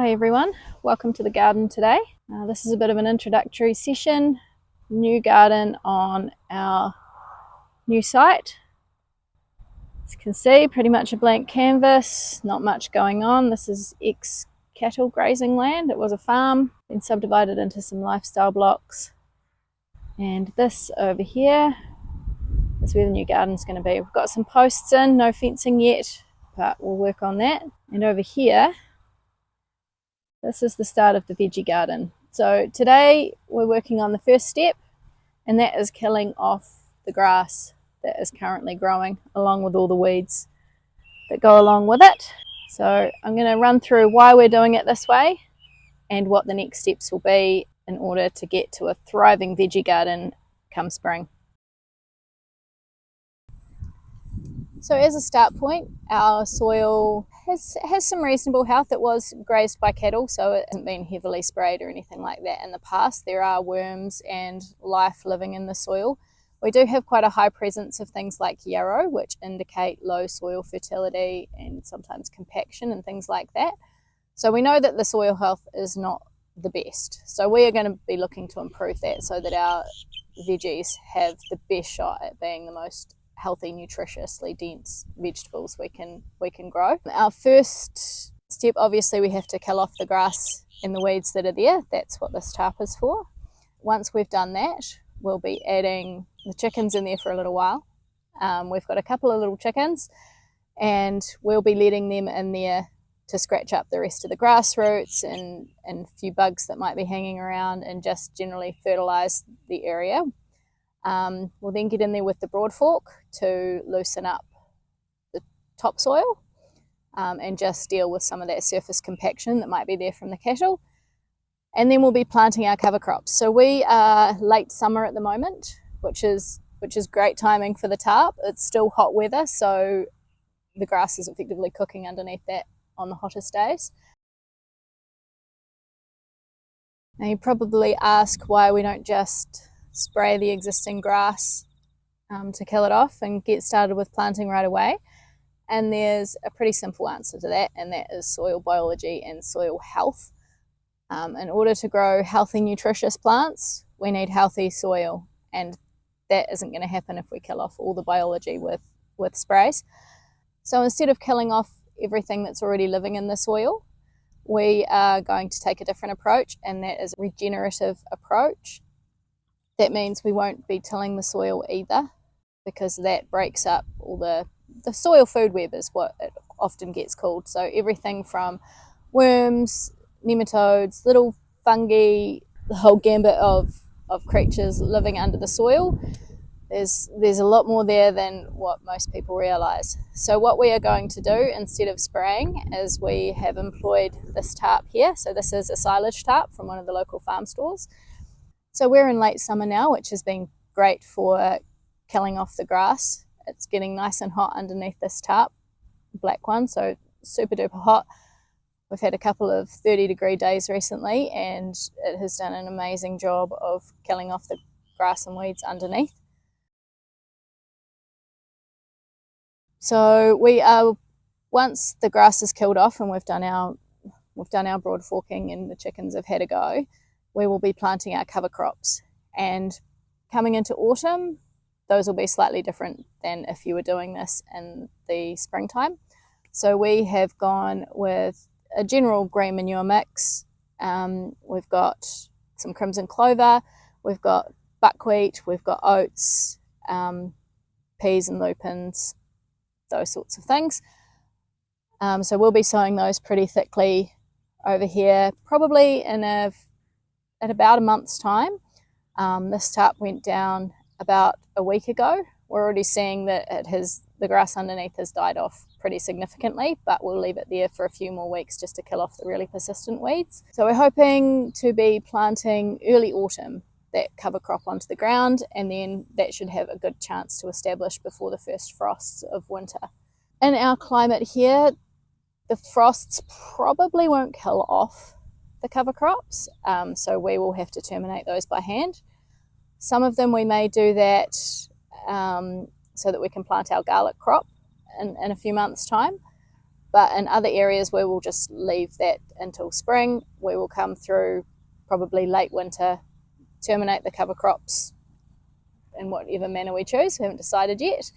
Hi everyone, welcome to the garden today. This is a bit of an introductory session, new garden on our new site. As you can see, pretty much a blank canvas, not much going on. This is ex-cattle grazing land. It was a farm, been subdivided into some lifestyle blocks. And this over here is where the new garden's going to be. We've got some posts in, no fencing yet, but we'll work on that. And over here, this is the start of the veggie garden. So today we're working on the first step, and that is killing off the grass that is currently growing along with all the weeds that go along with it. So I'm going to run through why we're doing it this way and what the next steps will be in order to get to a thriving veggie garden come spring. So as a start point, our soil has some reasonable health. It was grazed by cattle, so it hasn't been heavily sprayed or anything like that in the past. There are worms and life living in the soil. We do have quite a high presence of things like yarrow, which indicate low soil fertility and sometimes compaction and things like that. So we know that the soil health is not the best. So we are going to be looking to improve that so that our veggies have the best shot at being the most healthy, nutritiously dense vegetables we can grow. Our first step, obviously, we have to kill off the grass and the weeds that are there. That's what this tarp is for. Once we've done that, we'll be adding the chickens in there for a little while. We've got a couple of little chickens, and we'll be letting them in there to scratch up the rest of the grass roots and a few bugs that might be hanging around, and just generally fertilize the area. We'll then get in there with the broad fork to loosen up the topsoil and just deal with some of that surface compaction that might be there from the cattle. And then we'll be planting our cover crops. So we are late summer at the moment, which is great timing for the tarp. It's still hot weather, so the grass is effectively cooking underneath that on the hottest days. Now you probably ask why we don't just spray the existing grass to kill it off and get started with planting right away. And there's a pretty simple answer to that, and that is soil biology and soil health. In order to grow healthy, nutritious plants, we need healthy soil, and that isn't going to happen if we kill off all the biology with sprays. So instead of killing off everything that's already living in the soil, we are going to take a different approach, and that is a regenerative approach. That means we won't be tilling the soil either, because that breaks up all the soil food web is what it often gets called. So everything from worms, nematodes, little fungi, the whole gambit of creatures living under the soil. There's a lot more there than what most people realise. So what we are going to do instead of spraying is we have employed this tarp here. So this is a silage tarp from one of the local farm stores. So we're in late summer now, which has been great for killing off the grass. It's getting nice and hot underneath this tarp, black one, so super duper hot. We've had a couple of 30-degree days recently, and it has done an amazing job of killing off the grass and weeds underneath. So once the grass is killed off and we've done our broad forking and the chickens have had a go, we will be planting our cover crops. And coming into autumn, those will be slightly different than if you were doing this in the springtime. So we have gone with a general green manure mix. We've got some crimson clover, we've got buckwheat, we've got oats, peas and lupins, those sorts of things. So we'll be sowing those pretty thickly over here, probably at about a month's time. This tarp went down about a week ago. We're already seeing that the grass underneath has died off pretty significantly, but we'll leave it there for a few more weeks just to kill off the really persistent weeds. So we're hoping to be planting early autumn that cover crop onto the ground, and then that should have a good chance to establish before the first frosts of winter. In our climate here, the frosts probably won't kill off the cover crops, so we will have to terminate those by hand. Some of them we may do that so that we can plant our garlic crop in a few months' time. But in other areas, we will just leave that until spring. We will come through probably late winter, terminate the cover crops in whatever manner we choose. We haven't decided yet.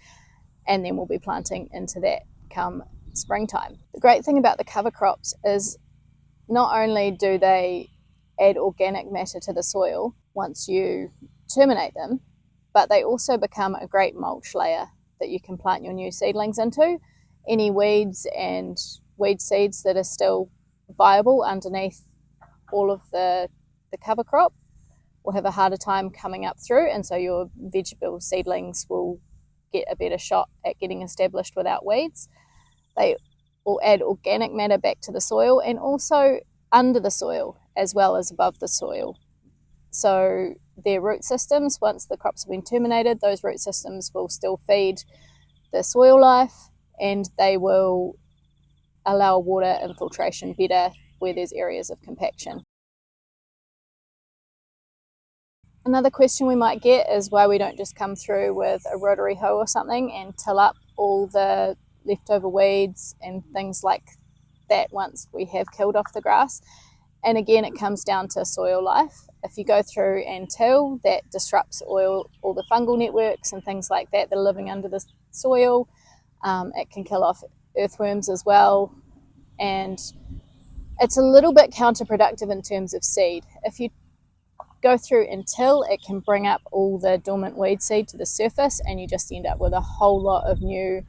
And then we'll be planting into that come springtime. The great thing about the cover crops is not only do they add organic matter to the soil once you terminate them, but they also become a great mulch layer that you can plant your new seedlings into. Any weeds and weed seeds that are still viable underneath all of the cover crop will have a harder time coming up through, and so your vegetable seedlings will get a better shot at getting established without weeds. They will add organic matter back to the soil and also under the soil as well as above the soil. So their root systems, once the crops have been terminated, those root systems will still feed the soil life, and they will allow water infiltration better where there's areas of compaction. Another question we might get is why we don't just come through with a rotary hoe or something and till up all the leftover weeds and things like that once we have killed off the grass. And again, it comes down to soil life. If you go through and till, that disrupts all the fungal networks and things like that that are living under the soil. It can kill off earthworms as well. And it's a little bit counterproductive in terms of seed. If you go through and till, it can bring up all the dormant weed seed to the surface, and you just end up with a whole lot of new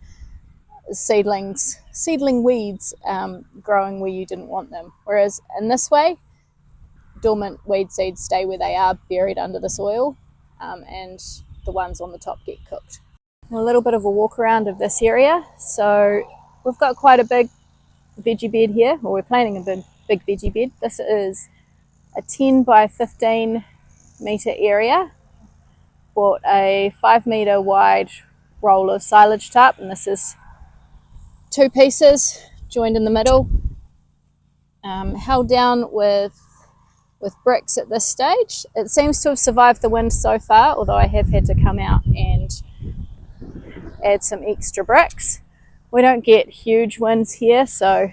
seedling weeds growing where you didn't want them. Whereas in this way, dormant weed seeds stay where they are, buried under the soil, and the ones on the top get cooked. A little bit of a walk around of this area. So we've got quite a big veggie bed here, or we're planting a big veggie bed. This is a 10 by 15 metre area. Bought a 5 metre wide roll of silage tarp, and this is 2 pieces joined in the middle, held down with bricks at this stage. It seems to have survived the wind so far, although I have had to come out and add some extra bricks. We don't get huge winds here, so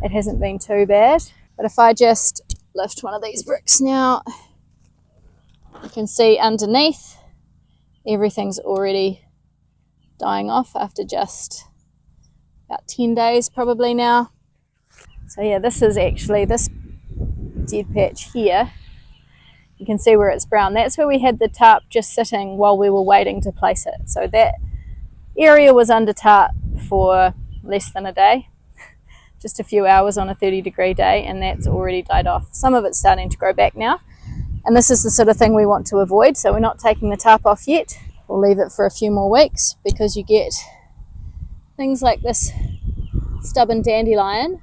it hasn't been too bad. But if I just lift one of these bricks now, you can see underneath everything's already dying off after just about 10 days probably now. So yeah, this is actually this dead patch here. You can see where it's brown. That's where we had the tarp just sitting while we were waiting to place it. So that area was under tarp for less than a day, just a few hours on a 30-degree day, and that's already died off. Some of it's starting to grow back now, and this is the sort of thing we want to avoid, so we're not taking the tarp off yet. We'll leave it for a few more weeks because you get things like this stubborn dandelion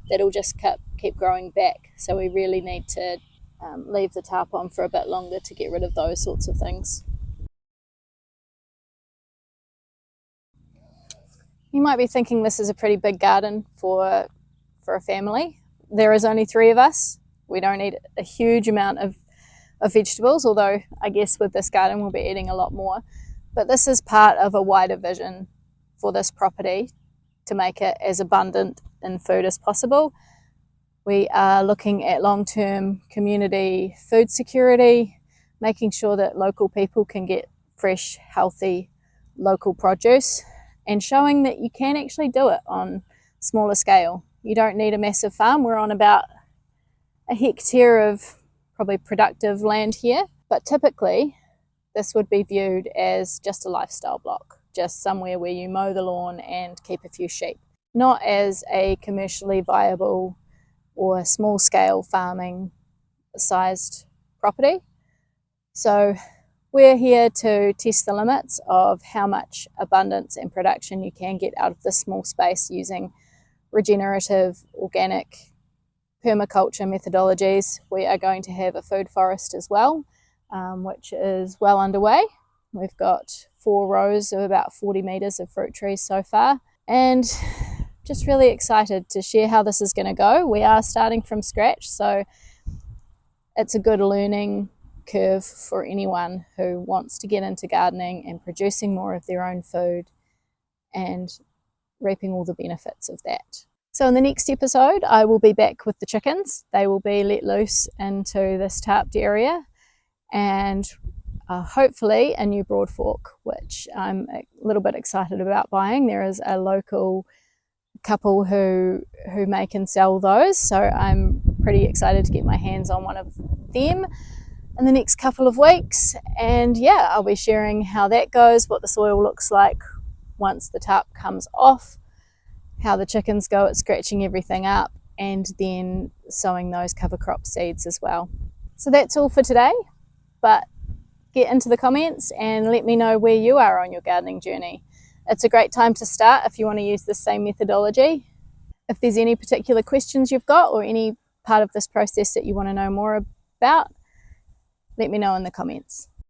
that'll just keep growing back, so we really need to leave the tarp on for a bit longer to get rid of those sorts of things. You might be thinking this is a pretty big garden for a family. There is only 3 of us. We don't eat a huge amount of vegetables, although I guess with this garden we'll be eating a lot more. But this is part of a wider vision for this property to make it as abundant in food as possible. We are looking at long-term community food security, making sure that local people can get fresh, healthy, local produce, and showing that you can actually do it on smaller scale. You don't need a massive farm. We're on about a hectare of probably productive land here, but typically this would be viewed as just a lifestyle block, just somewhere where you mow the lawn and keep a few sheep, not as a commercially viable or small scale farming sized property. So we're here to test the limits of how much abundance and production you can get out of this small space using regenerative, organic, permaculture methodologies. We are going to have a food forest as well, which is well underway. We've got 4 rows of about 40 metres of fruit trees so far, and just really excited to share how this is going to go. We are starting from scratch, so it's a good learning curve for anyone who wants to get into gardening and producing more of their own food and reaping all the benefits of that. So in the next episode, I will be back with the chickens. They will be let loose into this tarped area, and hopefully a new broad fork, which I'm a little bit excited about buying. There is a local couple who make and sell those, so I'm pretty excited to get my hands on one of them in the next couple of weeks. And yeah, I'll be sharing how that goes, what the soil looks like once the tarp comes off, how the chickens go at scratching everything up, and then sowing those cover crop seeds as well. So that's all for today, but get into the comments and let me know where you are on your gardening journey. It's a great time to start if you want to use the same methodology. If there's any particular questions you've got or any part of this process that you want to know more about, let me know in the comments.